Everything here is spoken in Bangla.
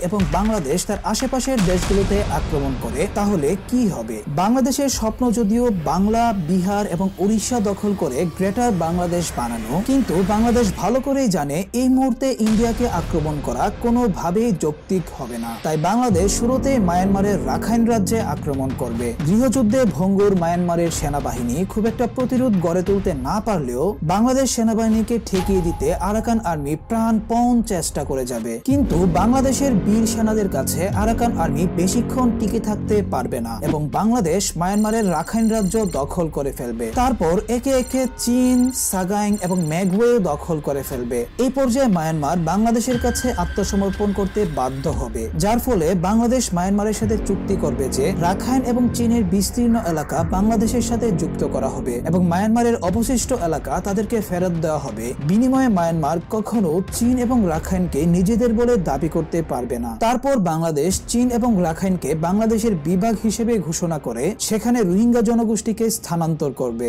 এবং বাংলাদেশ তার আশেপাশের দেশগুলোতে আক্রমণ করে তাহলে কি হবে? বাংলাদেশের স্বপ্ন যদিও বাংলা, বিহার এবং উড়িষ্যা দখল করে গ্রেটার বাংলাদেশ বানানো, কিন্তু বাংলাদেশ ভালো করেই জানে এই মুহূর্তে ইন্ডিয়াকে আক্রমণ করা কোনোভাবেই যৌক্তিক হবে না। তাই বাংলাদেশ শুরুতে মায়ানমারের রাখাইন রাজ্যে আক্রমণ করবে। গৃহযুদ্ধে ভঙ্গুর মায়ানমারের সেনাবাহিনী খুব একটা প্রতিরোধ গড়ে তুলতে না পারলেও বাংলাদেশ সেনাবাহিনীকে ঠেকিয়ে দিতে আরাকান আর্মি প্রাণপণ চেষ্টা করে যাবে। কিন্তু বাংলাদেশের বীর সেনাদের কাছে আরাকান আর্মি বেশিক্ষণ টিকে থাকতে পারবে না এবং বাংলাদেশ মায়ানমারের রাখাইন রাজ্য দখল করে ফেলবে। তারপর একে একে চীন, সাগাইং এবং মেঘওয়ে দখল করে ফেলবে। এই পর্যায়ে মায়ানমার বাংলাদেশের কাছে আত্মসমর্পণ করতে বাধ্য হবে, যার ফলে বাংলাদেশ মায়ানমারের সাথে চুক্তি করবে যে রাখাইন এবং চীনের বিস্তীর্ণ এলাকা বাংলাদেশের সাথে যুক্ত করা হবে এবং মায়ানমারের অবশিষ্ট এলাকা তাদেরকে ফেরত দেওয়া হবে। বিনিময়ে মায়ানমার কখনো চীন এবং রাখাইনকে নিজেদের বলে দাবি করতে পারবে না। তারপর বাংলাদেশ চীন এবং রাখাইনকে বাংলাদেশের বিভাগ হিসেবে ঘোষণা করে সেখানে রোহিঙ্গা জনগোষ্ঠীকে স্থানান্তর করবে।